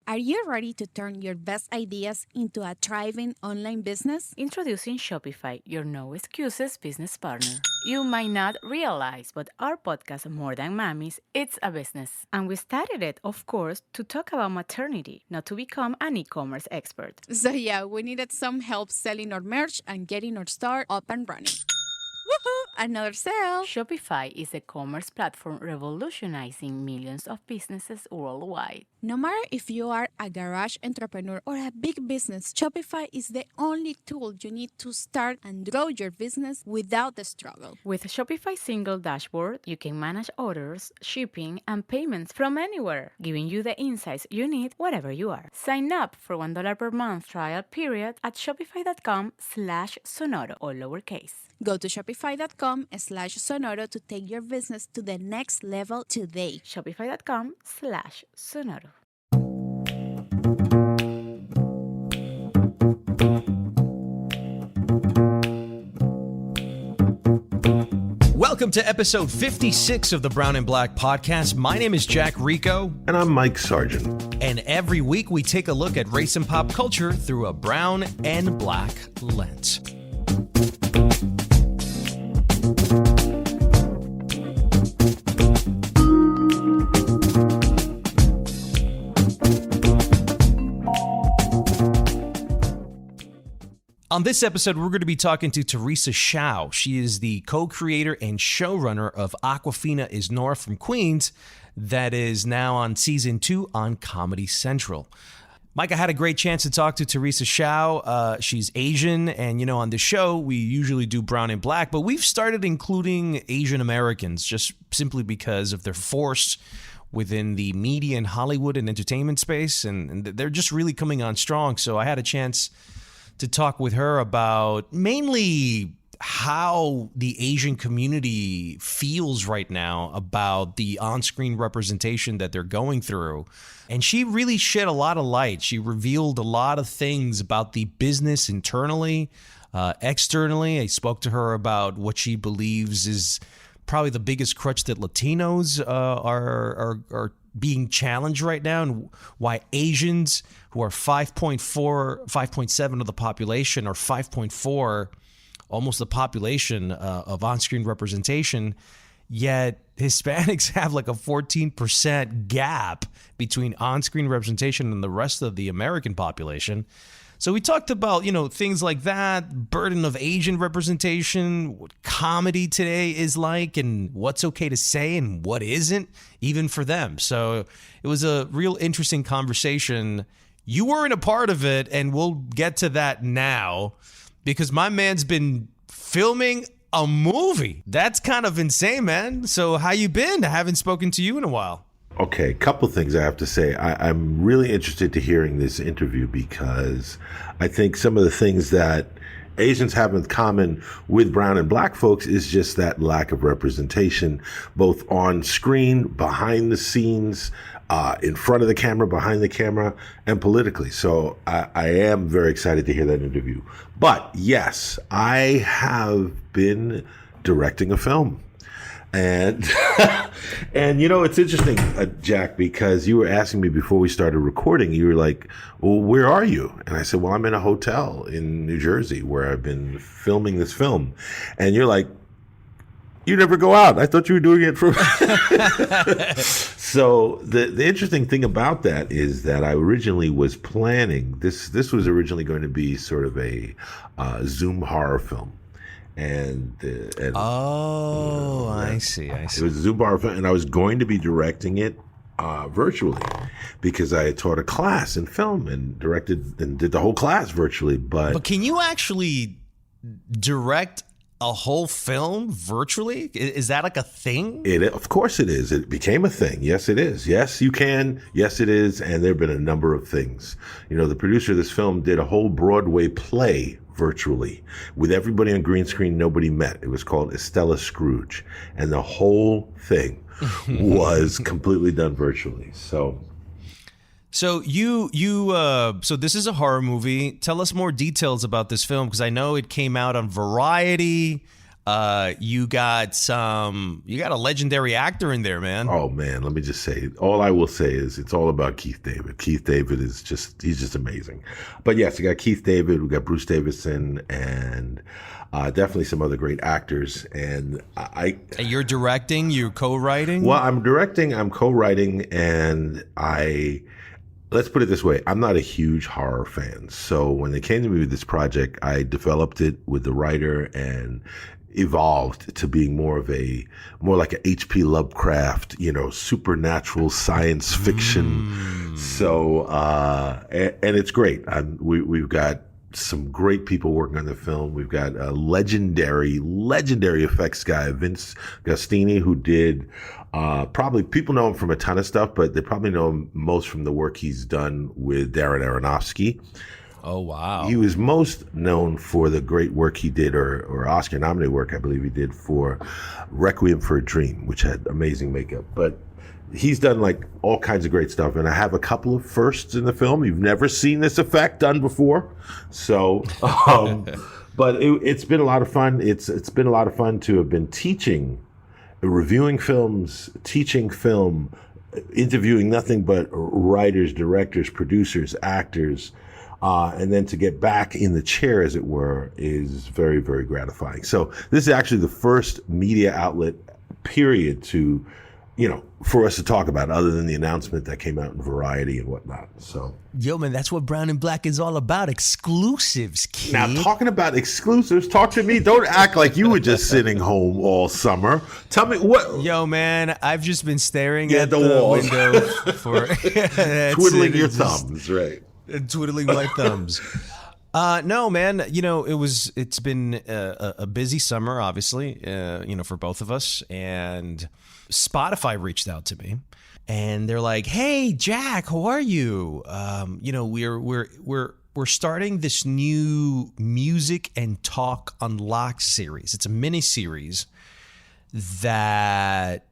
Are you ready to turn your best ideas into a thriving online business? Introducing Shopify, your no excuses business partner. You might not realize, but our podcast, More Than Mommies, it's a business. And we started it, of course, to talk about maternity, not to become an e-commerce expert. So yeah, we needed some help selling our merch and getting our store up and running. Woohoo! Another sale! Shopify is a commerce platform revolutionizing millions of businesses worldwide. No matter if you are a garage entrepreneur or a big business, Shopify is the only tool you need to start and grow your business without the struggle. With Shopify's single dashboard, you can manage orders, shipping, and payments from anywhere, giving you the insights you need wherever you are. Sign up for $1 per month trial period at shopify.com/sonoro, all lowercase. Go to shopify.com/sonoro to take your business to the next level today. Shopify.com/sonoro. Welcome to episode 56 of the Brown and Black podcast. My name is Jack Rico. And I'm Mike Sargent. And every week we take a look at race and pop culture through a brown and black lens. On this episode, we're going to be talking to Teresa Hsiao. She is the co-creator and showrunner of Awkwafina is Nora from Queens, that is now on season 2 on Comedy Central. Mike, I had a great chance to talk to Teresa Hsiao. She's Asian, and on the show, we usually do brown and black, but we've started including Asian Americans just simply because of their force within the media and Hollywood and entertainment space, and they're just really coming on strong. So I had a chance to talk with her about mainly how the Asian community feels right now about the on-screen representation that they're going through. And she really shed a lot of light. She revealed a lot of things about the business internally, externally. I spoke to her about what she believes is probably the biggest crutch that Latinos are being challenged right now, and why Asians, who are 5.7 of the population, or 5.4, almost the population of on-screen representation, yet Hispanics have like a 14% gap between on-screen representation and the rest of the American population. So we talked about, things like that, burden of Asian representation, what comedy today is like, and what's okay to say and what isn't, even for them. So it was a real interesting conversation. You weren't a part of it, and we'll get to that now, because my man's been filming a movie. That's kind of insane, man. So how you been? I haven't spoken to you in a while. Okay, a couple things I have to say. I'm really interested to hearing this interview because I think some of the things that Asians have in common with brown and black folks is just that lack of representation, both on screen, behind the scenes, in front of the camera, behind the camera, and politically. So I am very excited to hear that interview. But yes, I have been directing a film. And it's interesting, Jack, because you were asking me before we started recording, you were like, well, where are you? And I said, well, I'm in a hotel in New Jersey where I've been filming this film. And you're like, you never go out. I thought you were doing it for... So the interesting thing about that is that I originally was planning, this was originally going to be sort of a Zoom horror film. I see. It was a Zoom bar, and I was going to be directing it virtually because I had taught a class in film and directed and did the whole class virtually. But can you actually direct a whole film virtually? Is that like a thing? Of course it is. It became a thing. Yes, it is. Yes, you can. Yes, it is. And there have been a number of things. The producer of this film did a whole Broadway play virtually with everybody on green screen. Nobody met. It was called Estella Scrooge, and the whole thing was completely done virtually. So you so this is a horror movie. Tell us more details about this film, because I know it came out on Variety. You got a legendary actor in there, man. Oh man, let me just say, all I will say is it's all about Keith David. Keith David he's just amazing. But yes, we got Keith David, we got Bruce Davison, and definitely some other great actors. And And you're directing, you're co-writing? Well, I'm directing, I'm co-writing, and let's put it this way. I'm not a huge horror fan. So when they came to me with this project, I developed it with the writer and evolved to being more like a H.P. Lovecraft, supernatural science fiction. So, and it's great. We've got some great people working on the film. We've got a legendary effects guy, Vince Gastini, who did, probably people know him from a ton of stuff, but they probably know him most from the work he's done with Darren Aronofsky. Oh, wow. He was most known for the great work he did, or Oscar-nominated work, I believe he did, for Requiem for a Dream, which had amazing makeup. But he's done like all kinds of great stuff, and I have a couple of firsts in the film. You've never seen this effect done before, so. But it's been a lot of fun. It's been a lot of fun to have been teaching, reviewing films, teaching film, interviewing nothing but writers, directors, producers, actors. And then to get back in the chair, as it were, is very, very gratifying. So this is actually the first media outlet, period, to, for us to talk about, other than the announcement that came out in Variety and whatnot. So, yo, man, that's what Brown and Black is all about. Exclusives, kid. Now, talking about exclusives, talk to me. Don't act like you were just sitting home all summer. Tell me what. Yo, man, I've just been staring at the the walls. window for Twiddling your thumbs, right? Twiddling my thumbs. No, man, it's been a busy summer, obviously, for both of us. And Spotify reached out to me and they're like, "Hey, Jack, how are you? We're starting this new Music and Talk Unlocked series. It's a mini series that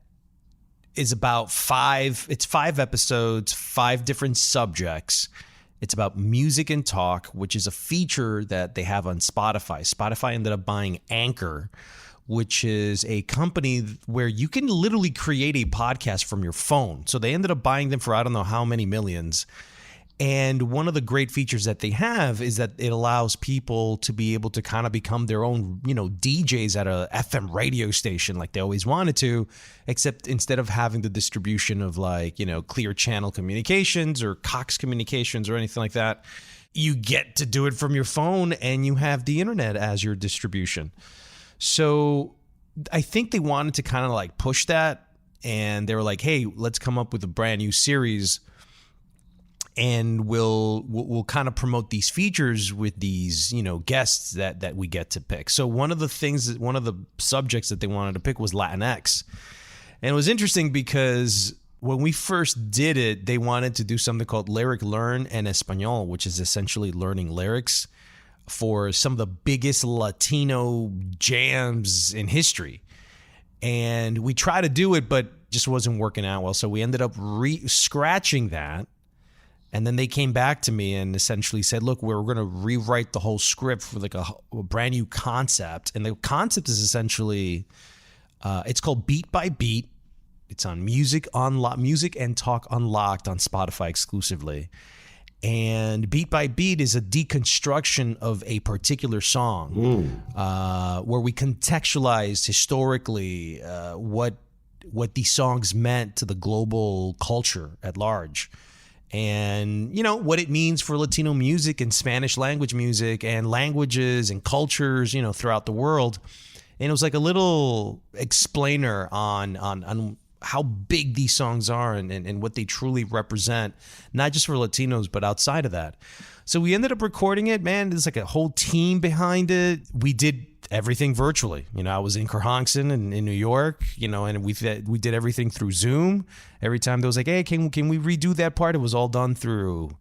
is about 5 episodes, 5 different subjects. It's about music and talk, which is a feature that they have on Spotify. Spotify ended up buying Anchor, which is a company where you can literally create a podcast from your phone. So they ended up buying them for I don't know how many millions. And one of the great features that they have is that it allows people to be able to kind of become their own, DJs at a FM radio station like they always wanted to, except instead of having the distribution of Clear Channel Communications or Cox Communications or anything like that, you get to do it from your phone and you have the internet as your distribution. So I think they wanted to kind of push that, and they were like, "Hey, let's come up with a brand new series. And we'll kind of promote these features with these, guests that we get to pick." So one of the subjects that they wanted to pick was Latinx. And it was interesting because when we first did it, they wanted to do something called Lyric Learn en Español, which is essentially learning lyrics for some of the biggest Latino jams in history. And we tried to do it, but just wasn't working out well. So we ended up scratching that. And then they came back to me and essentially said, "Look, we're going to rewrite the whole script for a brand new concept." And the concept is essentially, it's called Beat by Beat. It's on Music and Talk Unlocked on Spotify exclusively. And Beat by Beat is a deconstruction of a particular song, where we contextualize historically what these songs meant to the global culture at large. And, what it means for Latino music and Spanish language music and languages and cultures, throughout the world. And it was like a little explainer on how big these songs are and what they truly represent, not just for Latinos, but outside of that. So we ended up recording it, man. There's like a whole team behind it. We did everything virtually. I was in Kerhonkson in New York, and we did everything through Zoom. Every time they was like, "Hey, can we redo that part?" It was all done through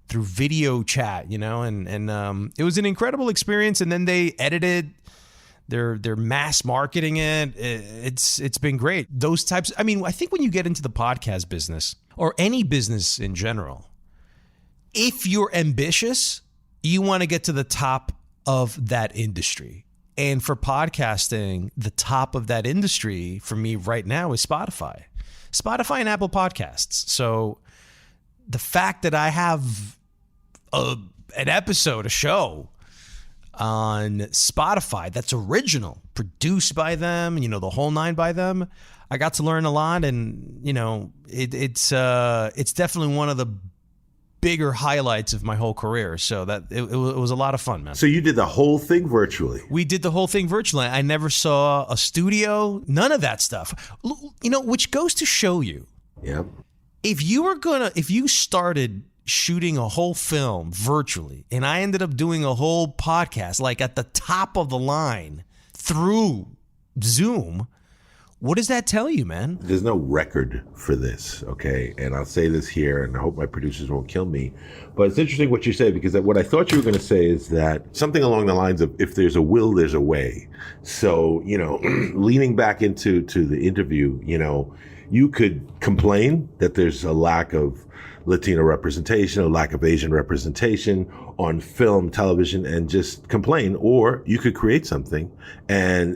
video chat, and it was an incredible experience. And then they edited, they're mass marketing it. It's been great. Those types. I mean, I think when you get into the podcast business or any business in general, if you're ambitious, you want to get to the top of that industry. And for podcasting, the top of that industry for me right now is Spotify and Apple Podcasts. So the fact that I have an episode, a show on Spotify that's original, produced by them, the whole nine by them, I got to learn a lot. And, it's definitely one of the bigger highlights of my whole career. So that it was a lot of fun, man. So you did the whole thing virtually? We did the whole thing virtually. I never saw a studio, none of that stuff, which goes to show you. Yep. If you started shooting a whole film virtually and I ended up doing a whole podcast like at the top of the line through Zoom, what does that tell you, man? There's no record for this, okay? And I'll say this here, and I hope my producers won't kill me. But it's interesting what you say, because what I thought you were going to say is that something along the lines of, if there's a will, there's a way. So, leaning back into the interview, you could complain that there's a lack of Latino representation, a lack of Asian representation on film, television, and just complain. Or you could create something, and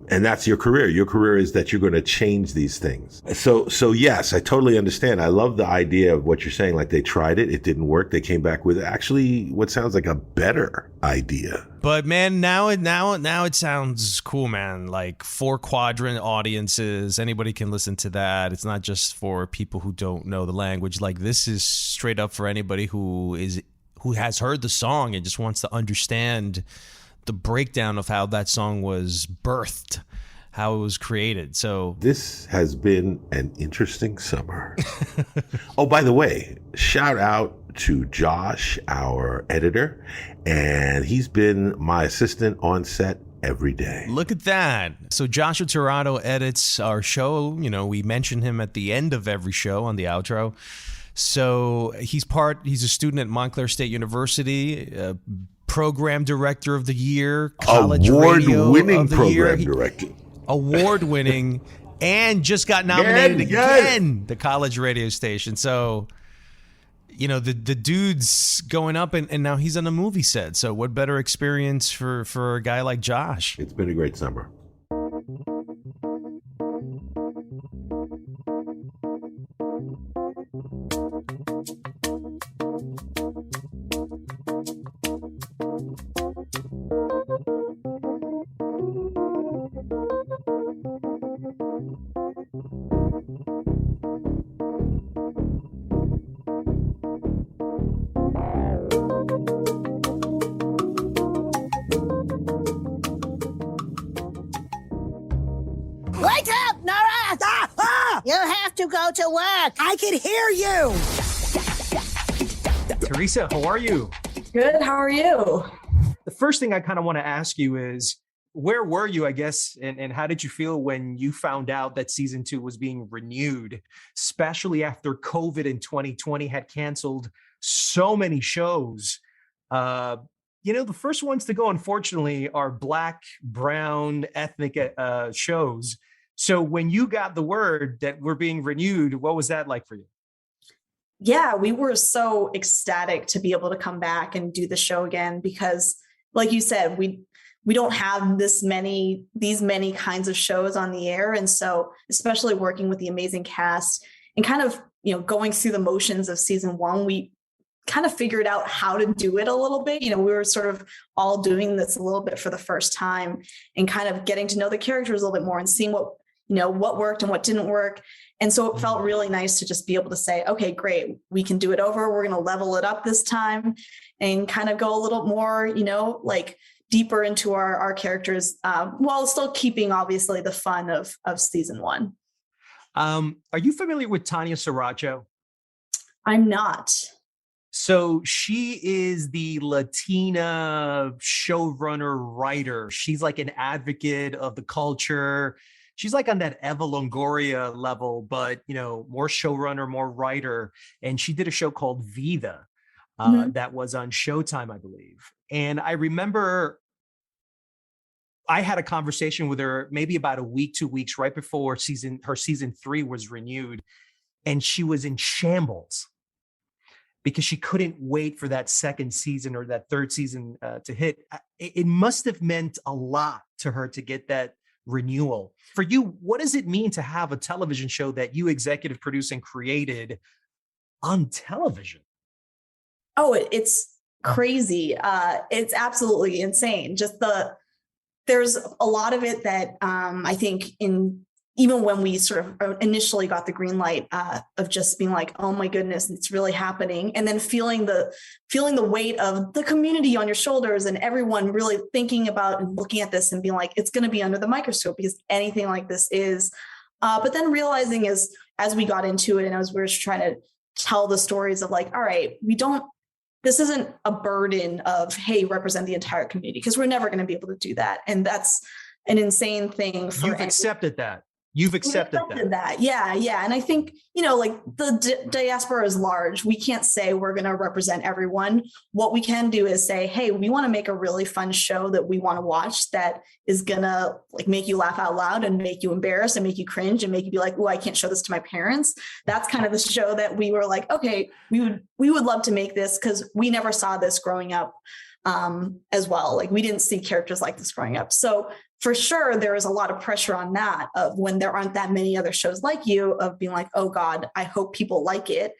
that's your career. Your career is that you're going to change these things. So yes, I totally understand. I love the idea of what you're saying. Like, they tried it didn't work. They came back with actually what sounds like a better idea. But man, now it sounds cool, man. Like 4-quadrant audiences, anybody can listen to that. It's not just for people who don't know the language. Like, this is straight up for anybody who has heard the song and just wants to understand the breakdown of how that song was birthed, how it was created. So this has been an interesting summer. Oh, by the way, shout out to Josh, our editor, and he's been my assistant on set every day. Look at that. So Joshua Tirado edits our show. We mention him at the end of every show on the outro. So he's a student at Montclair State University, program director of the year, college radio of the year. Award-winning program director. Award-winning, and just got nominated again, the college radio station. So, the dude's going up, and now he's on a movie set. So what better experience for a guy like Josh? It's been a great summer. Wake up, Nora! You have to go to work. I can hear you. Teresa, how are you? Good. How are you? The first thing I kind of want to ask you is, where were you, I guess, and how did you feel when you found out that season 2 was being renewed, especially after COVID in 2020 had canceled so many shows? The first ones to go, unfortunately, are Black, brown, ethnic shows. So when you got the word that we're being renewed, what was that like for you? Yeah, we were so ecstatic to be able to come back and do the show again, because like you said, we don't have these many kinds of shows on the air. And so especially working with the amazing cast and kind of, going through the motions of season 1, we kind of figured out how to do it a little bit. We were sort of all doing this a little bit for the first time and kind of getting to know the characters a little bit more and seeing what worked and what didn't work. And so it felt really nice to just be able to say, okay, great, we can do it over. We're going to level it up this time and kind of go a little more, deeper into our characters, while still keeping obviously the fun of season 1. Are you familiar with Tanya Sriracha? I'm not. So she is the Latina showrunner writer. She's like an advocate of the culture. She's like on that Eva Longoria level, but, more showrunner, more writer. And she did a show called Vida that was on Showtime, I believe. And I remember I had a conversation with her maybe about a week, 2 weeks right before her season 3 was renewed. And she was in shambles because she couldn't wait for that second season or that third season to hit. It must have meant a lot to her to get that renewal. For you, what does it mean to have a television show that you executive produced and created on television? Oh, it's crazy. It's absolutely insane. There's a lot of it that I think even when we sort of initially got the green light of just being like, oh my goodness, it's really happening. And then feeling the weight of the community on your shoulders and everyone really thinking about and looking at this and being like, it's going to be under the microscope because anything like this is. But then realizing as we got into it and as we were trying to tell the stories of like, all right, this isn't a burden of, hey, represent the entire community, because we're never going to be able to do that. And that's an insane thing. You've accepted that. You've accepted that. Yeah. And I think, like the diaspora is large. We can't say we're going to represent everyone. What we can do is say, hey, we want to make a really fun show that we want to watch that is going to like make you laugh out loud and make you embarrassed and make you cringe and make you be like, oh, I can't show this to my parents. That's kind of the show that we were like, okay, we would love to make this because we never saw this growing up as well. Like we didn't see characters like this growing up. So for sure, there is a lot of pressure on that of when there aren't that many other shows like you of being like, oh God, I hope people like it.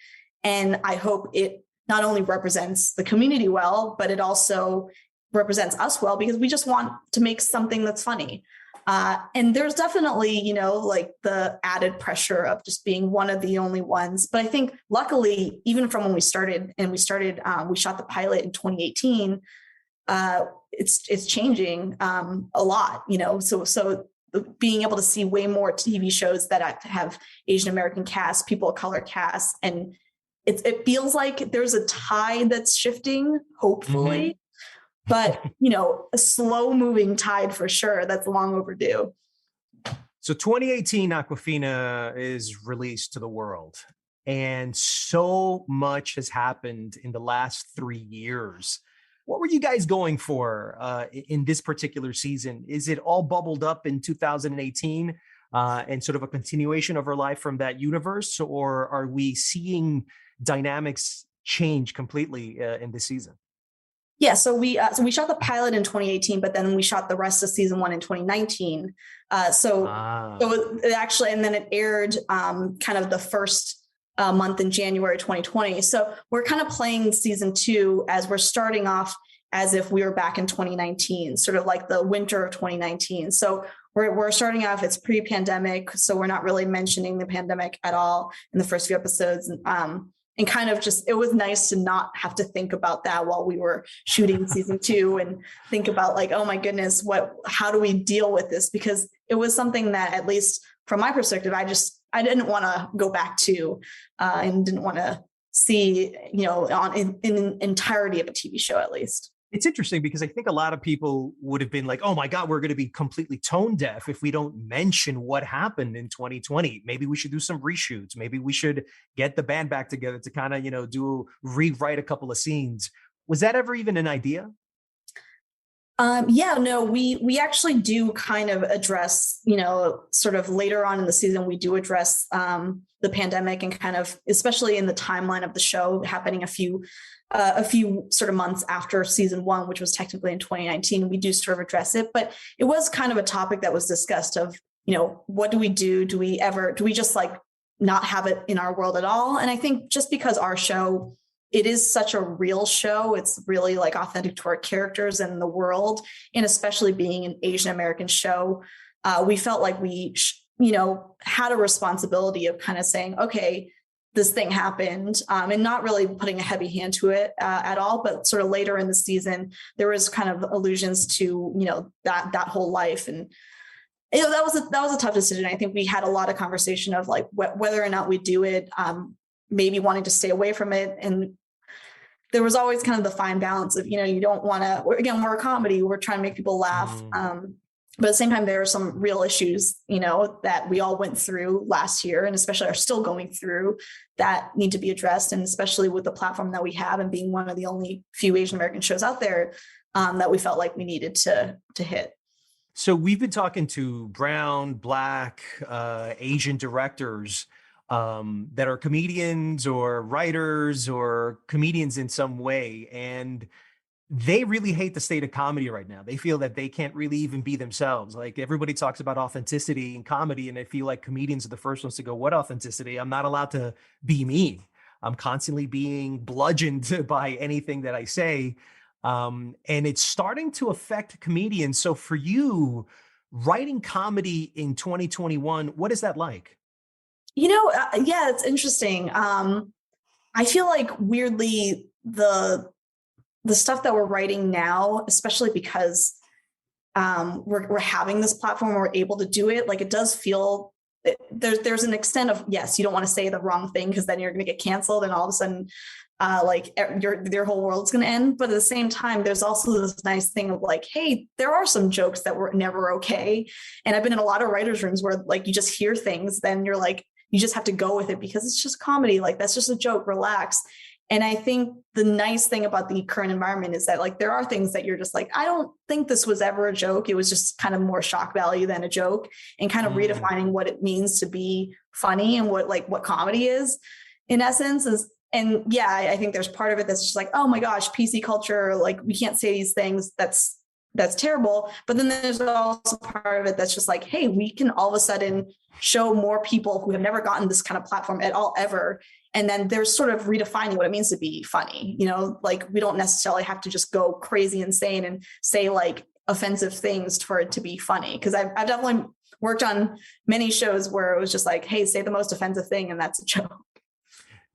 And I hope it not only represents the community well, but it also represents us well, because we just want to make something that's funny. And there's definitely, like the added pressure of just being one of the only ones. But I think luckily, even from when we started, we shot the pilot in 2018, it's changing a lot, so being able to see way more TV shows that have Asian American casts, people of color casts, and it feels like there's a tide that's shifting, hopefully, but a slow moving tide for sure that's long overdue. So 2018 Awkwafina is released to the world, and so much has happened in the last 3 years. What were you guys going for in this particular season? Is it all bubbled up in 2018 and sort of a continuation of her life from that universe? Or are we seeing dynamics change completely in this season? Yeah, so we shot the pilot in 2018, but then we shot the rest of season 1 in 2019. So it actually, and then it aired kind of the first month in January 2020. So we're kind of playing season 2 as we're starting off as if we were back in 2019, sort of like the winter of 2019. So we're starting off, it's pre-pandemic. So we're not really mentioning the pandemic at all in the first few episodes. And kind of just, it was nice to not have to think about that while we were shooting season 2 and think about like, oh my goodness, how do we deal with this? Because it was something that, at least from my perspective, I didn't want to go back to and didn't want to see, in entirety of a TV show, at least. It's interesting because I think a lot of people would have been like, oh my God, we're going to be completely tone deaf if we don't mention what happened in 2020. Maybe we should do some reshoots. Maybe we should get the band back together to kind of, rewrite a couple of scenes. Was that ever even an idea? We actually do kind of address, sort of later on in the season, we do address the pandemic and kind of, especially in the timeline of the show happening a few sort of months after season 1, which was technically in 2019, we do sort of address it. But it was kind of a topic that was discussed of, what do we do? Do we just like not have it in our world at all? And I think just because our show, it is such a real show, it's really like authentic to our characters and the world, and especially being an Asian American show, we felt like we, had a responsibility of kind of saying, okay, this thing happened, and not really putting a heavy hand to it at all. But sort of later in the season, there was kind of allusions to, that whole life. And, that was a tough decision. I think we had a lot of conversation of like whether or not we do it, maybe wanting to stay away from it. And there was always kind of the fine balance of, you don't want to, again, we're a comedy, we're trying to make people laugh. But at the same time, there are some real issues, that we all went through last year and especially are still going through that need to be addressed. And especially with the platform that we have and being one of the only few Asian American shows out there, that we felt like we needed to hit. So we've been talking to brown, Black, Asian directors that are comedians or writers or comedians in some way. And they really hate the state of comedy right now. They feel that they can't really even be themselves. Like everybody talks about authenticity in comedy, and I feel like comedians are the first ones to go, what authenticity? I'm not allowed to be me. I'm constantly being bludgeoned by anything that I say. And it's starting to affect comedians. So for you, writing comedy in 2021, what is that like? Yeah, it's interesting. I feel like weirdly the stuff that we're writing now, especially because we're having this platform, we're able to do it. Like it does feel there's an extent of, yes, you don't want to say the wrong thing because then you're going to get canceled and all of a sudden your whole world's going to end. But at the same time, there's also this nice thing of like, hey, there are some jokes that were never okay. And I've been in a lot of writers' rooms where like you just hear things, then you're like, you just have to go with it because it's just comedy. Like that's just a joke, relax. And I think the nice thing about the current environment is that like there are things that you're just like, I don't think this was ever a joke. It was just kind of more shock value than a joke, and kind of redefining what it means to be funny and what comedy is in essence is. And yeah, I think there's part of it that's just like, oh my gosh, PC culture, like we can't say these things. That's terrible. But then there's also part of it that's just like, hey, we can all of a sudden show more people who have never gotten this kind of platform at all ever. And then there's sort of redefining what it means to be funny. Like we don't necessarily have to just go crazy insane and say like offensive things for it to be funny. Cause I've definitely worked on many shows where it was just like, hey, say the most offensive thing and that's a joke.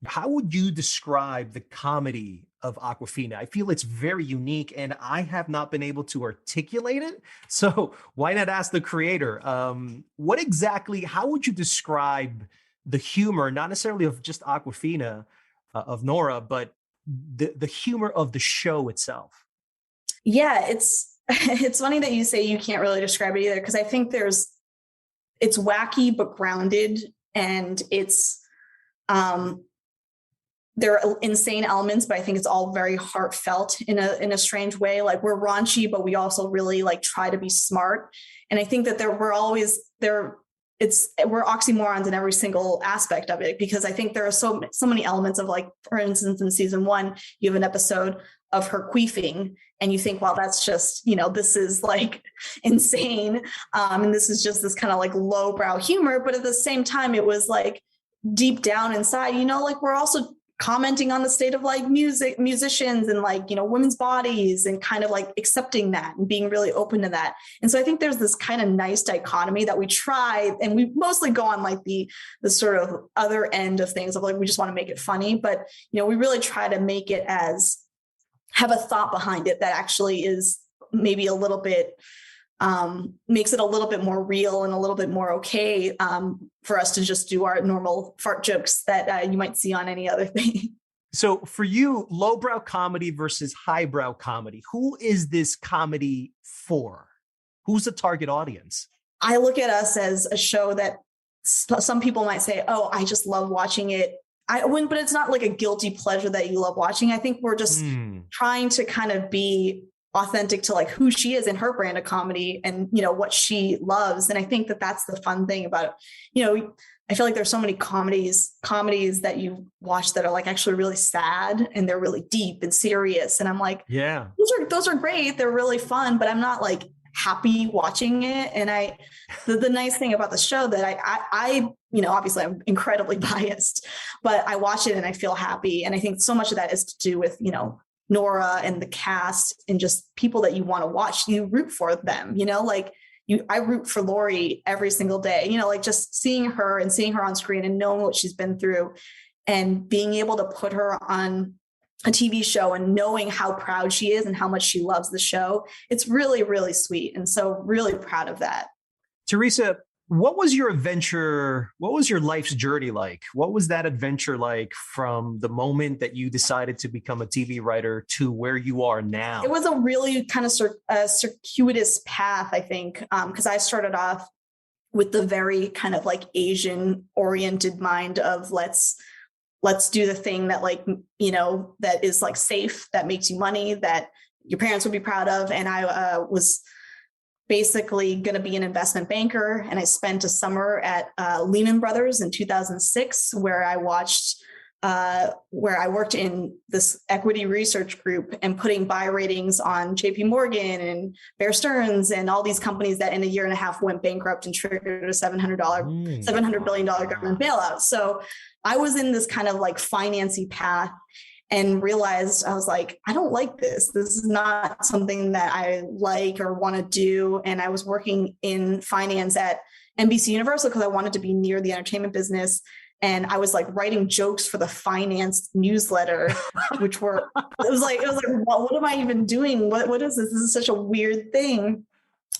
How would you describe the comedy of Awkwafina? I feel it's very unique and I have not been able to articulate it. So why not ask the creator? How would you describe the humor, not necessarily of just Awkwafina, of Nora, but the humor of the show itself? Yeah, it's funny that you say you can't really describe it either, because I think it's wacky but grounded, and there are insane elements, but I think it's all very heartfelt in a strange way. Like we're raunchy, but we also really like try to be smart. And I think that we're oxymorons in every single aspect of it, because I think there are so many elements of, like, for instance, in season 1, you have an episode of her queefing and you think, well, that's just, this is like insane. And this is just this kind of like lowbrow humor. But at the same time, it was like deep down inside, like we're also commenting on the state of like musicians and like, women's bodies, and kind of like accepting that and being really open to that. And so I think there's this kind of nice dichotomy that we try, and we mostly go on like the sort of other end of things of like, we just want to make it funny, but we really try to make it have a thought behind it that actually is maybe a little bit makes it a little bit more real and a little bit more okay for us to just do our normal fart jokes that you might see on any other thing. So for you, lowbrow comedy versus highbrow comedy, who is this comedy for? Who's the target audience? I look at us as a show that some people might say, oh, I just love watching it. I wouldn't, but it's not like a guilty pleasure that you love watching. I think we're just trying to kind of be authentic to like who she is and her brand of comedy and, what she loves. And I think that that's the fun thing about it. I feel like there's so many comedies that you watch that are like actually really sad and they're really deep and serious. And I'm like, yeah, those are great. They're really fun, but I'm not like happy watching it. And the nice thing about the show that I obviously I'm incredibly biased, but I watch it and I feel happy. And I think so much of that is to do with, Nora and the cast and just people that you want to watch. You root for them, I root for Lori every single day, like just seeing her on screen and knowing what she's been through and being able to put her on a TV show and knowing how proud she is and how much she loves the show. It's really, really sweet. And so really proud of that. Teresa, what was your adventure? What was your life's journey like? What was that adventure like from the moment that you decided to become a TV writer to where you are now? It was a really kind of circuitous path, I think, because I started off with the very kind of like Asian oriented mind of let's do the thing that like, that is like safe, that makes you money, that your parents would be proud of. And I was basically going to be an investment banker. And I spent a summer at Lehman Brothers in 2006, where I worked in this equity research group and putting buy ratings on JP Morgan and Bear Stearns and all these companies that in a year and a half went bankrupt and triggered a $700 billion government bailout. So I was in this kind of like financy path and realized, I was like, I don't like this. This is not something that I like or want to do. And I was working in finance at NBC Universal because I wanted to be near the entertainment business. And I was like writing jokes for the finance newsletter, it was like, well, what am I even doing? What is this? This is such a weird thing.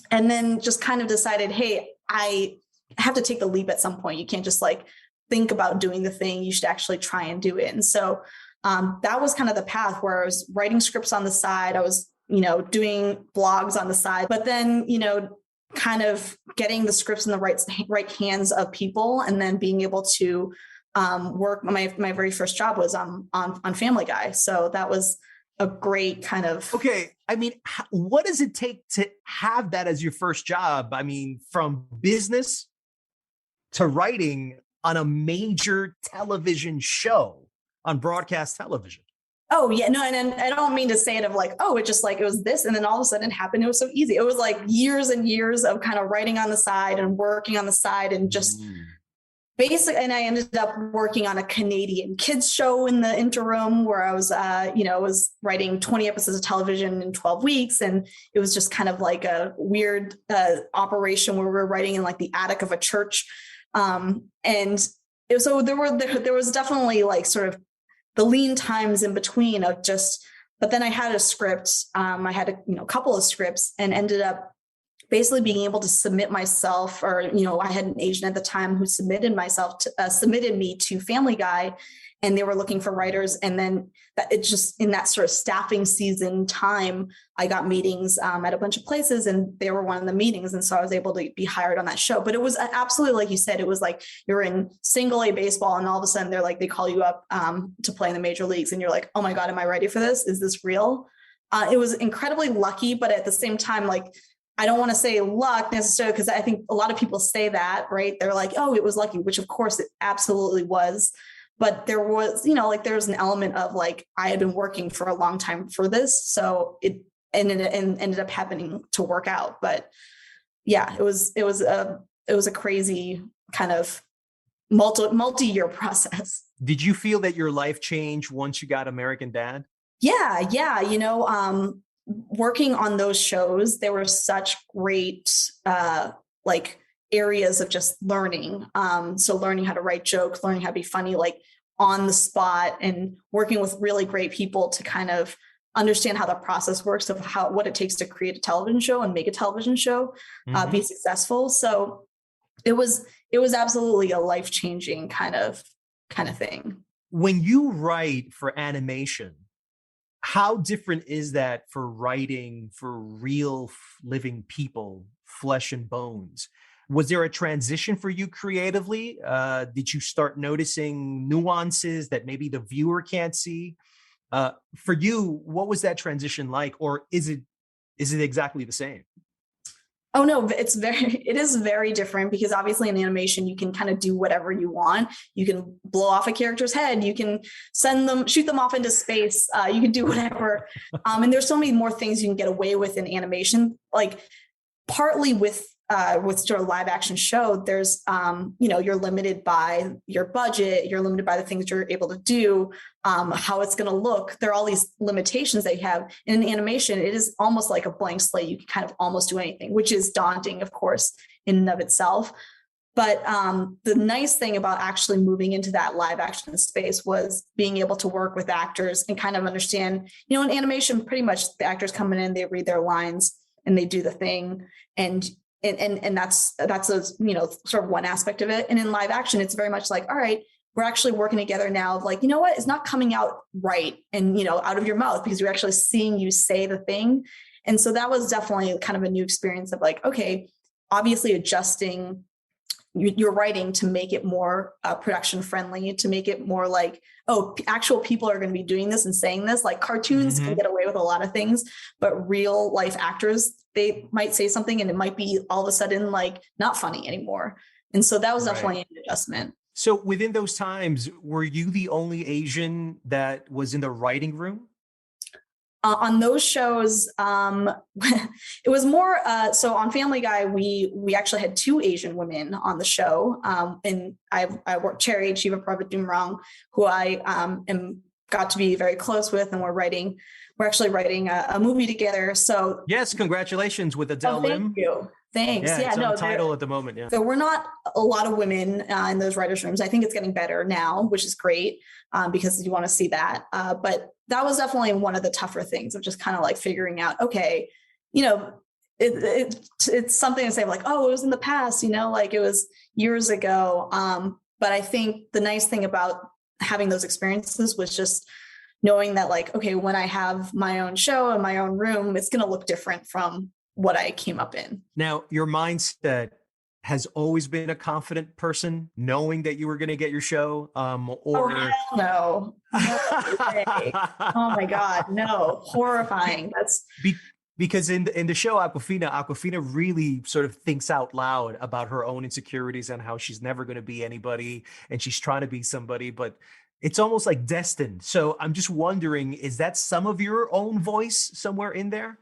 And then just kind of decided, hey, I have to take the leap at some point. You can't just like think about doing the thing. You should actually try and do it. And so that was kind of the path where I was writing scripts on the side. I was, doing blogs on the side, but then, kind of getting the scripts in the right hands of people, and then being able to work. My very first job was on Family Guy. So that was a great kind of. Okay. I mean, what does it take to have that as your first job? I mean, from business to writing on a major television show on broadcast television. Oh yeah, no, and I don't mean to say it of like, oh, it just like, it was this, and then all of a sudden it happened. It was so easy. It was like years and years of kind of writing on the side and working on the side and just basic. And I ended up working on a Canadian kids show in the interim where I was, was writing 20 episodes of television in 12 weeks. And it was just kind of like a weird operation where we were writing in like the attic of a church. So there was definitely like sort of the lean times in between of just, but then I had a script. I had a couple of scripts and ended up basically being able to submit myself, or, I had an agent at the time who submitted me to Family Guy, and they were looking for writers. And then it just, in that sort of staffing season time, I got meetings at a bunch of places, and they were one of the meetings. And so I was able to be hired on that show. But it was absolutely, like you said, it was like you're in single A baseball, and all of a sudden they call you up to play in the major leagues. And you're like, oh my God, am I ready for this? Is this real? It was incredibly lucky, but at the same time, like, I don't want to say luck necessarily, because I think a lot of people say that, right? They're like, oh, it was lucky, which of course it absolutely was. But there was, there was an element of like, I had been working for a long time for this. So it ended up happening to work out. But yeah, it was a crazy kind of multi-year process. Did you feel that your life changed once you got American Dad? Yeah. Working on those shows, there were such great areas of just learning. So learning how to write jokes, learning how to be funny, like on the spot, and working with really great people to kind of understand how the process works of what it takes to create a television show and make a television show be successful. So it was absolutely a life-changing kind of thing. When you write for animation, how different is that for writing for real living people, flesh and bones? Was there a transition for you creatively? Did you start noticing nuances that maybe the viewer can't see? For you, what was that transition like? Or is it exactly the same? Oh no, it is very different, because obviously in animation, you can kind of do whatever you want. You can blow off a character's head. You can shoot them off into space. You can do whatever. And there's so many more things you can get away with in animation, like partly with sort of live action show, there's, you're limited by your budget, you're limited by the things you're able to do, how it's going to look. There are all these limitations that you have. In animation, it is almost like a blank slate. You can kind of almost do anything, which is daunting, of course, in and of itself. But the nice thing about actually moving into that live action space was being able to work with actors and kind of understand, in animation, pretty much the actors coming in, they read their lines and they do the thing. And that's a, sort of one aspect of it. And in live action, it's very much like, all right, we're actually working together now of like, you know what, it's not coming out right and, out of your mouth, because you're actually seeing you say the thing. And so that was definitely kind of a new experience of like, okay, obviously adjusting your writing to make it more production friendly, to make it more like, oh, actual people are going to be doing this and saying this. Like cartoons can get away with a lot of things, but real life actors they might say something and it might be all of a sudden like not funny anymore. And so that was definitely an adjustment. So within those times, were you the only Asian that was in the writing room? On those shows, it was more. So on Family Guy, we actually had 2 Asian women on the show, and I worked Cherry Chiva Prabhat, who I got to be very close with, and we're actually writing a movie together. So yes, congratulations with Adele Lim. Thank you. Thanks. Yeah, it's on title at the moment. Yeah. So we're not a lot of women in those writers' rooms. I think it's getting better now, which is great because you want to see that. But that was definitely one of the tougher things of just kind of like figuring out, okay, it's something to say like, oh, it was in the past, like it was years ago. But I think the nice thing about having those experiences was just knowing that like, okay, when I have my own show and my own room, it's going to look different from what I came up in. Now, your mindset has always been a confident person, knowing that you were going to get your show, or hell no. Oh my God, no, horrifying. That's because in the show Awkwafina really sort of thinks out loud about her own insecurities and how she's never going to be anybody, and she's trying to be somebody, but it's almost like destined. So I'm just wondering, is that some of your own voice somewhere in there?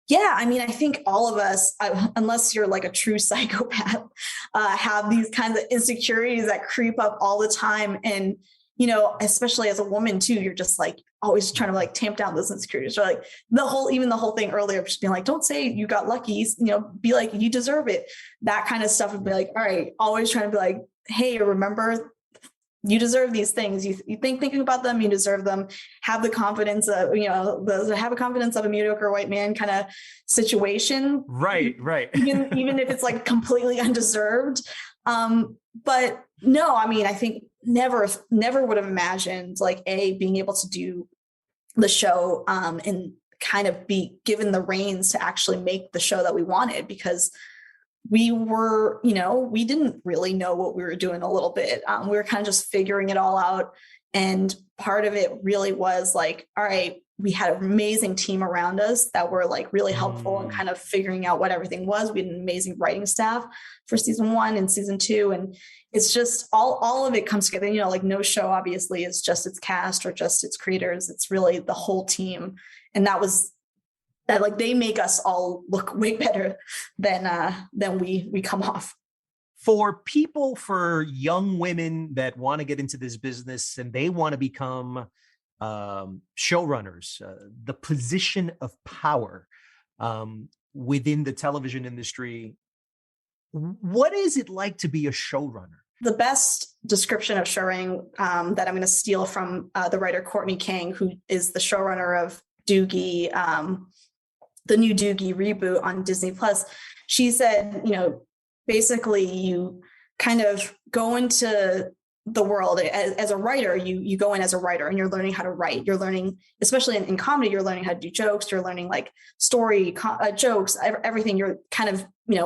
Yeah, I mean, I think all of us, unless you're like a true psychopath, have these kinds of insecurities that creep up all the time. And, especially as a woman too, you're just like always trying to like tamp down those insecurities. So like the whole thing earlier, just being like, don't say you got lucky, be like, you deserve it. That kind of stuff would be like, all right, always trying to be like, hey, remember, you deserve these things. You thinking about them, you deserve them. Have the confidence of, have a confidence of a mediocre white man kind of situation. Right. even if it's like completely undeserved. But no, I mean, I think never would have imagined like being able to do the show and kind of be given the reins to actually make the show that we wanted, because we were, we didn't really know what we were doing a little bit. We were kind of just figuring it all out. And part of it really was like, all right, we had an amazing team around us that were like really helpful in kind of figuring out what everything was. We had an amazing writing staff for season 1 and season 2. And it's just all of it comes together, like no show obviously is just its cast or just its creators. It's really the whole team. And that like they make us all look way better than we come off. For young women that want to get into this business and they want to become showrunners, the position of power within the television industry, what is it like to be a showrunner? The best description of showrunning that I'm going to steal from the writer Courtney Kang, who is the showrunner of Doogie, the new Doogie reboot on Disney Plus. She said, basically you kind of go into the world as a writer, you go in as a writer and you're learning how to write. You're learning, especially in comedy, you're learning how to do jokes. You're learning like story jokes, everything. You're kind of,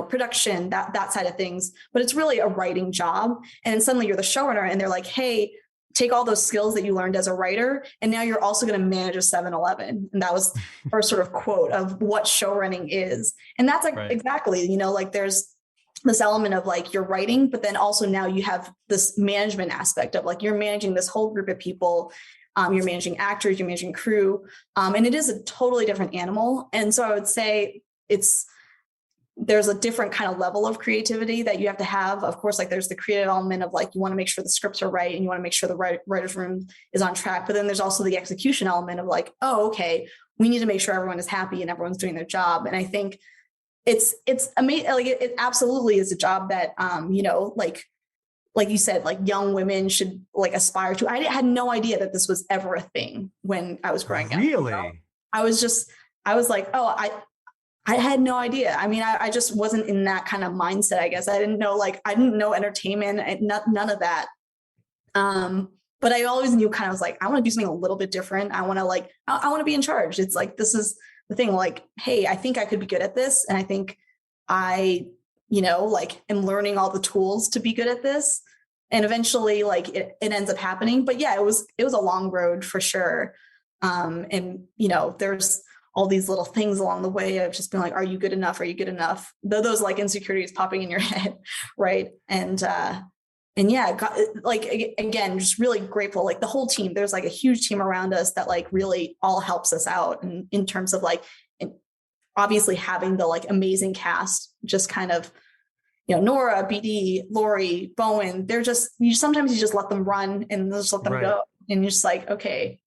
production, that side of things, but it's really a writing job. And then suddenly you're the showrunner and they're like, hey, take all those skills that you learned as a writer, and now you're also going to manage a 7-Eleven. And that was her sort of quote of what showrunning is. And that's like, right. Exactly, like there's this element of like you're writing, but then also now you have this management aspect of like, you're managing this whole group of people. You're managing actors, you're managing crew. And it is a totally different animal. And so I would say there's a different kind of level of creativity that you have to have. Of course, like there's the creative element of like, you want to make sure the scripts are right and you want to make sure the writer's room is on track. But then there's also the execution element of like, oh, okay, we need to make sure everyone is happy and everyone's doing their job. And I think it's amazing. Like it absolutely is a job that, like you said, like young women should like aspire to. I had no idea that this was ever a thing when I was growing up. Really? I was like, oh, I had no idea. I mean, I just wasn't in that kind of mindset, I guess. I didn't know entertainment and none of that. But I always knew kind of was like, I want to do something a little bit different. I want to be in charge. It's like, this is the thing, like, hey, I think I could be good at this. And I think I, am learning all the tools to be good at this. And eventually like it ends up happening. But yeah, it was a long road for sure. And there's all these little things along the way of just being like, are you good enough? Are you good enough? Those like insecurities popping in your head. Right. And yeah, like, again, just really grateful, like the whole team, there's like a huge team around us that like really all helps us out. And in terms of like, obviously having the like amazing cast, just kind of, Nora, BD, Lori, Bowen, they're just, sometimes you just let them run and just let them go. And you're just like, okay,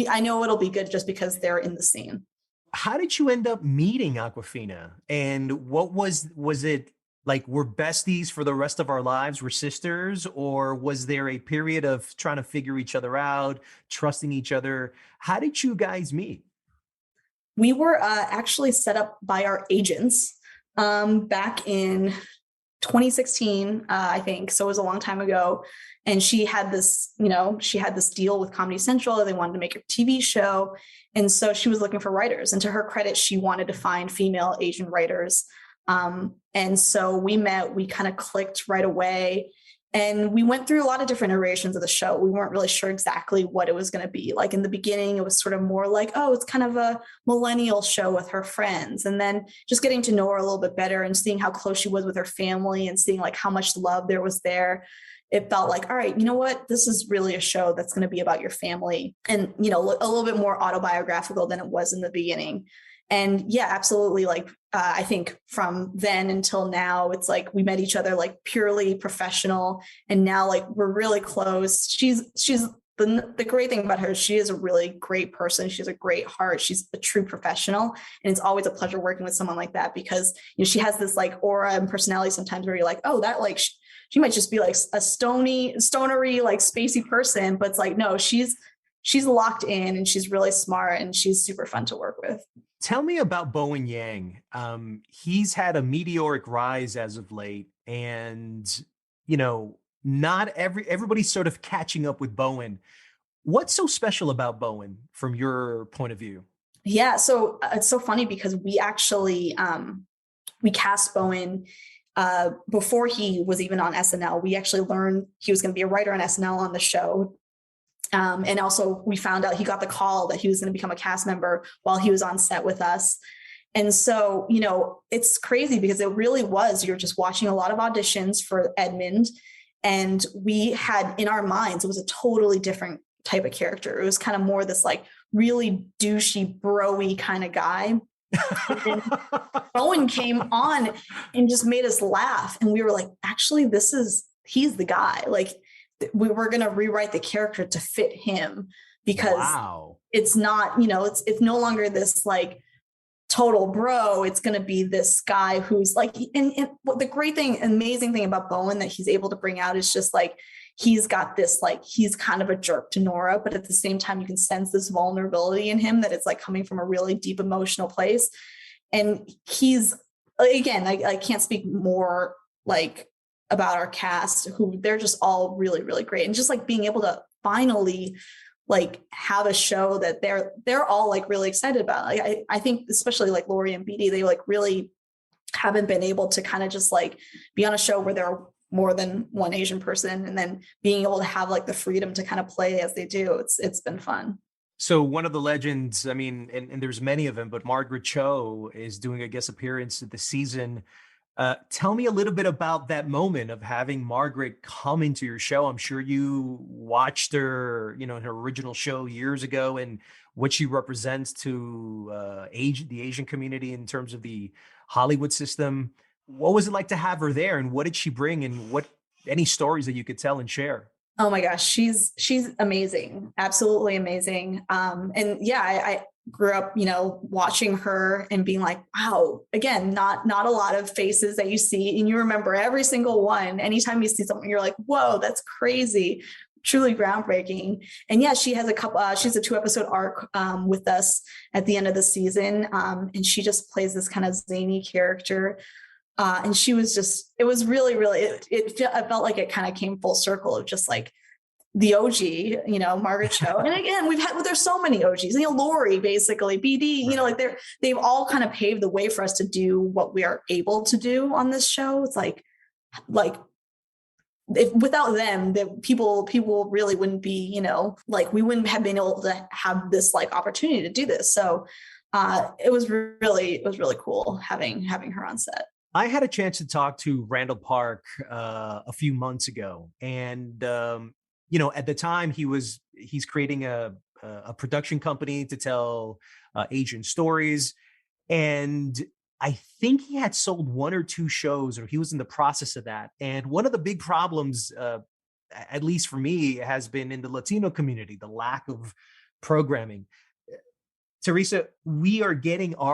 I know it'll be good just because they're in the scene. How did you end up meeting Awkwafina? And what was it like? We're besties for the rest of our lives, we're sisters, or was there a period of trying to figure each other out, trusting each other? How did you guys meet? We were actually set up by our agents back in 2016, I think. So it was a long time ago. And she had this deal with Comedy Central. They wanted to make a TV show. And so she was looking for writers. And to her credit, she wanted to find female Asian writers. And so we met, we kind of clicked right away. And we went through a lot of different iterations of the show. We weren't really sure exactly what it was going to be. Like in the beginning, it was sort of more like, oh, it's kind of a millennial show with her friends. And then just getting to know her a little bit better and seeing how close she was with her family and seeing like how much love there was there. It felt like, all right, you know what? This is really a show that's going to be about your family and, a little bit more autobiographical than it was in the beginning. And yeah, absolutely. Like, I think from then until now, it's like we met each other like purely professional. And now like we're really close. She's the great thing about her is she is a really great person. She has a great heart. She's a true professional. And it's always a pleasure working with someone like that because, she has this like aura and personality sometimes where you're like, oh, that like, she might just be like a stonery, like spacey person. But it's like, no, she's locked in and she's really smart and she's super fun to work with. Tell me about Bowen Yang. He's had a meteoric rise as of late, and not everybody's sort of catching up with Bowen. What's so special about Bowen from your point of view? Yeah, so it's so funny because we actually we cast Bowen before he was even on SNL. We actually learned he was going to be a writer on SNL on the show. And also we found out he got the call that he was going to become a cast member while he was on set with us. And so, it's crazy because it really was, you're just watching a lot of auditions for Edmund. And we had in our minds, it was a totally different type of character. It was kind of more this like really douchey, bro-y kind of guy. And then Bowen came on and just made us laugh. And we were like, actually, he's the guy. Like, we were going to rewrite the character to fit him because it's not, it's no longer this like total bro. It's going to be this guy who's like, and what the great thing, amazing thing about Bowen that he's able to bring out is just like, he's got this, like, he's kind of a jerk to Nora, but at the same time, you can sense this vulnerability in him that it's like coming from a really deep emotional place. And he's, again, I can't speak more like about our cast, who they're just all really, really great. And just like being able to finally like have a show that they're all like really excited about. Like, I think especially like Lori and BD, they like really haven't been able to kind of just like be on a show where there are more than one Asian person, and then being able to have like the freedom to kind of play as they do. It's been fun. So one of the legends, I mean, and there's many of them, but Margaret Cho is doing a guest appearance this season. Tell me a little bit about that moment of having Margaret come into your show. I'm sure you watched her, in her original show years ago, and what she represents to the Asian community in terms of the Hollywood system. What was it like to have her there, and what did she bring, and any stories that you could tell and share? Oh my gosh, she's amazing, absolutely amazing. And yeah, I grew up, watching her and being like, wow, again, not a lot of faces that you see, and you remember every single one. Anytime you see someone, you're like, whoa, that's crazy, truly groundbreaking. And yeah, she has she's a 2-episode arc with us at the end of the season, and she just plays this kind of zany character. And she was just, it was really, really, it felt like it kind of came full circle of just like the OG, Margaret Cho. And again, there's so many OGs, Lori, basically, BD, like they've all kind of paved the way for us to do what we are able to do on this show. It's like without them, that people really wouldn't be, like we wouldn't have been able to have this like opportunity to do this. So it was really cool having her on set. I had a chance to talk to Randall Park a few months ago, and at the time he's creating a production company to tell Asian stories, and I think he had sold one or two shows, or he was in the process of that. And one of the big problems, at least for me, has been in the Latino community, the lack of programming. Teresa, we are getting all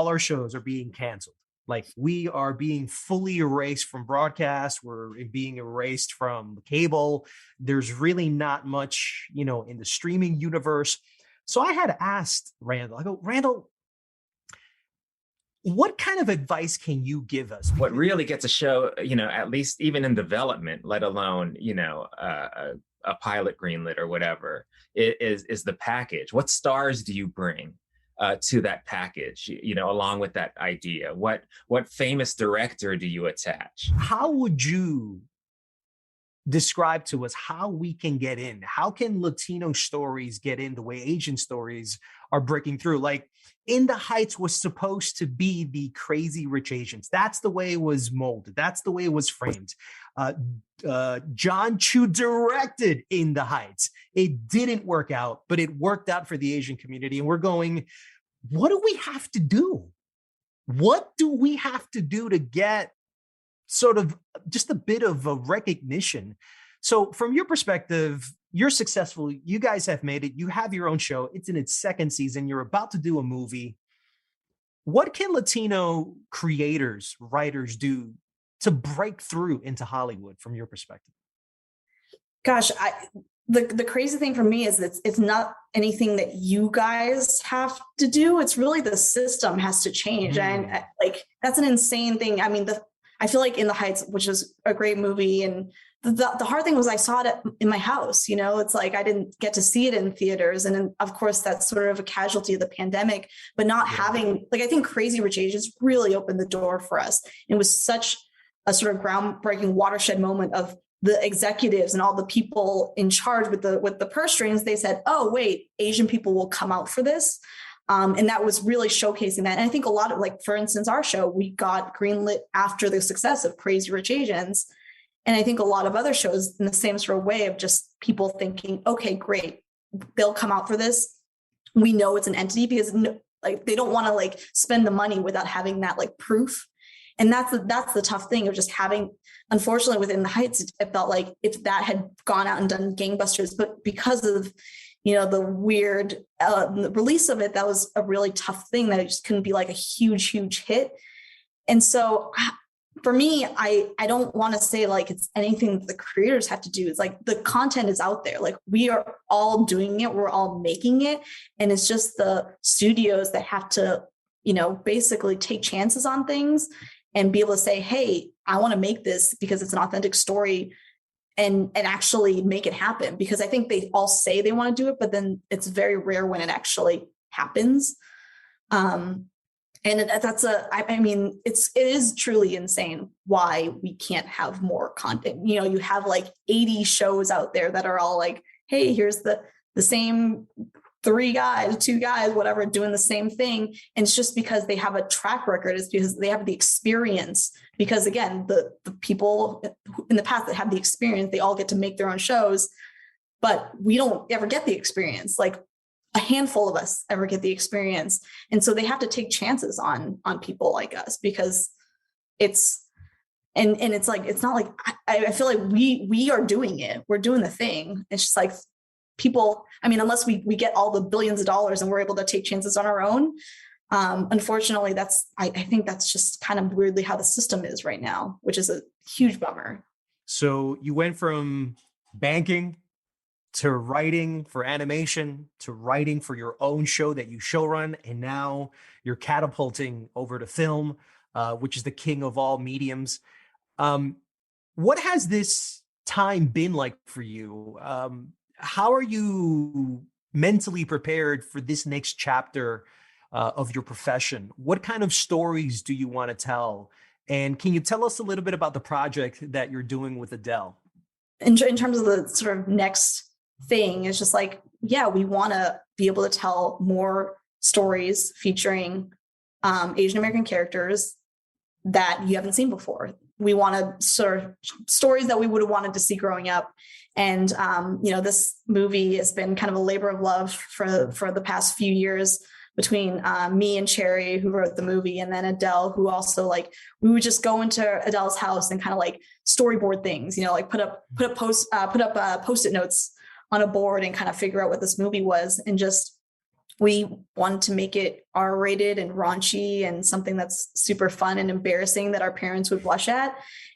our shows are being canceled. Like, we are being fully erased from broadcast. We're being erased from cable. There's really not much, in the streaming universe. So I had asked Randall, I go, Randall, what kind of advice can you give us? What really gets a show, at least even in development, let alone, a pilot greenlit or whatever, is the package. What stars do you bring to that package, along with that idea? What famous director do you attach? How would you describe to us how we can get in? How can Latino stories get in the way Asian stories are breaking through? Like, In the Heights was supposed to be the Crazy Rich Asians. That's the way it was molded. That's the way it was framed. John Chu directed In the Heights. It didn't work out, but it worked out for the Asian community. And we're going, what do we have to do? What do we have to do to get sort of just a bit of a recognition? So from your perspective, you're successful. You guys have made it. You have your own show. It's in its second season. You're about to do a movie. What can Latino creators, writers do to break through into Hollywood from your perspective? Gosh, the crazy thing for me is that it's not anything that you guys have to do. It's really the system has to change. And that's an insane thing. I mean, I feel like In the Heights, which is a great movie, and the hard thing was I saw it in my house. It's like I didn't get to see it in theaters. And then, of course, that's sort of a casualty of the pandemic, but not having, I think Crazy Rich Asians really opened the door for us. It was such a sort of groundbreaking watershed moment of the executives and all the people in charge with the purse strings. They said, oh, wait, Asian people will come out for this. And that was really showcasing that. And I think a lot of, for instance, our show, we got greenlit after the success of Crazy Rich Asians. And I think a lot of other shows in the same sort of way of just people thinking, okay, great, they'll come out for this. We know it's an entity because they don't want to spend the money without having that proof. And that's the tough thing of just having, unfortunately, within the Heights, it felt like if that had gone out and done gangbusters, but because of the weird release of it, that was a really tough thing that it just couldn't be a huge hit. And so for me, I don't want to say it's anything that the creators have to do. It's the content is out there. We are all doing it. We're all making it. And it's just the studios that have to, basically take chances on things and be able to say, hey, I want to make this because it's an authentic story and actually make it happen. Because I think they all say they want to do it, but then it's very rare when it actually happens. And it is truly insane why we can't have more content. You have 80 shows out there that are all hey, here's the same 2 guys, whatever, doing the same thing. And it's just because they have a track record. It's because they have the experience. Because again, the people in the past that have the experience, they all get to make their own shows, but we don't ever get the experience. A handful of us ever get the experience. And so they have to take chances on people like us because it's it's not I feel like we are doing it. We're doing the thing. It's just people, unless we get all the billions of dollars and we're able to take chances on our own. Unfortunately, I think that's just kind of weirdly how the system is right now, which is a huge bummer. So you went from banking to writing for animation, to writing for your own show that you showrun, and now you're catapulting over to film, which is the king of all mediums. What has this time been like for you? How are you mentally prepared for this next chapter of your profession? What kind of stories do you want to tell? And can you tell us a little bit about the project that you're doing with Adele? In terms of the sort of next thing, it's just we want to be able to tell more stories featuring Asian American characters that you haven't seen before. We want to sort of stories that we would have wanted to see growing up. And, this movie has been kind of a labor of love for the past few years between me and Cherry, who wrote the movie, and then Adele, who also we would just go into Adele's house and kind of storyboard things, put up Post-it notes on a board and kind of figure out what this movie was. And just, we wanted to make it R-rated and raunchy and something that's super fun and embarrassing that our parents would blush at.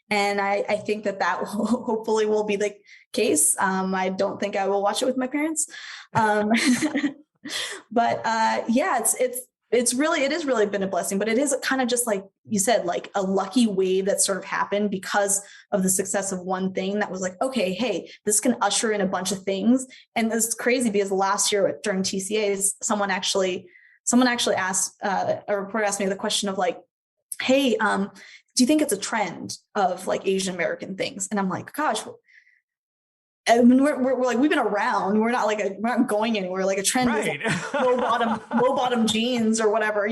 And I think that hopefully will be the case. I don't think I will watch it with my parents. But it is really been a blessing, but it is kind of just like you said, like a lucky wave that sort of happened because of the success of one thing that was like, okay, hey, this can usher in a bunch of things. And it's crazy because last year during TCAs, someone actually asked, a reporter asked me the question of like, hey, do you think it's a trend of Asian American things? And I'm like, gosh, I mean, we're like, we've been around. We're not going anywhere. Like a trend right. is low bottom jeans or whatever,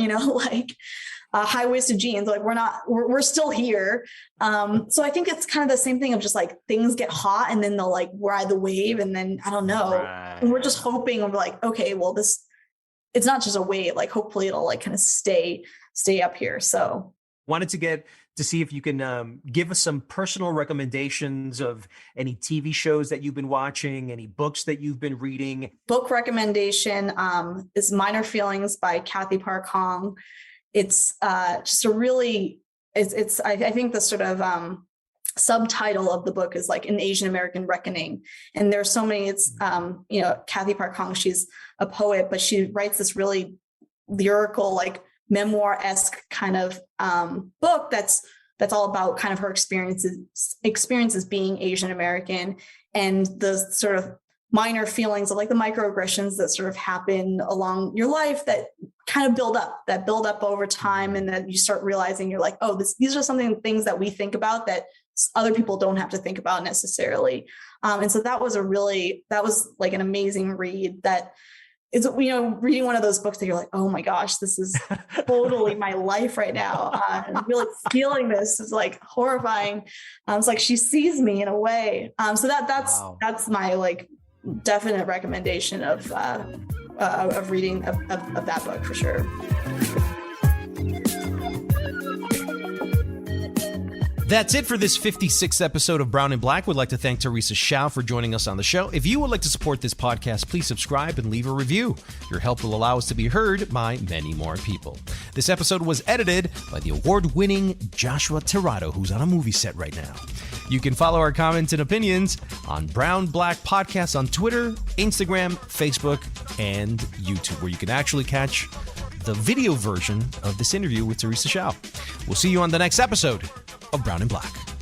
high-waisted jeans. Like we're still here. So I think it's kind of the same thing of just things get hot and then they'll ride the wave. And then I don't know. Right. And we're just hoping we're like, okay, well it's not just a wave. Hopefully it'll kind of stay up here. So wanted to see if you can give us some personal recommendations of any TV shows that you've been watching, any books that you've been reading. Book recommendation is Minor Feelings by Kathy Park Hong. It's just a really, I think the sort of subtitle of the book is An Asian American Reckoning. And there's so many, Kathy Park Hong, she's a poet, but she writes this really lyrical, memoir-esque kind of book that's all about kind of her experiences being Asian American and the sort of minor feelings of the microaggressions that sort of happen along your life that kind of build up over time, and that you start realizing you're like, oh, these are things that we think about that other people don't have to think about necessarily. And so that was an amazing read that is, reading one of those books that you're like, oh my gosh, this is totally my life right now. I'm really feeling this. Is horrifying. It's like she sees me in a way. So that's my definite recommendation of reading of that book for sure. That's it for this 56th episode of Brown and Black. We'd like to thank Teresa Hsiao for joining us on the show. If you would like to support this podcast, please subscribe and leave a review. Your help will allow us to be heard by many more people. This episode was edited by the award-winning Joshua Tirado, who's on a movie set right now. You can follow our comments and opinions on Brown Black Podcast on Twitter, Instagram, Facebook, and YouTube, where you can actually catch the video version of this interview with Teresa Hsiao. We'll see you on the next episode of Brown and Black.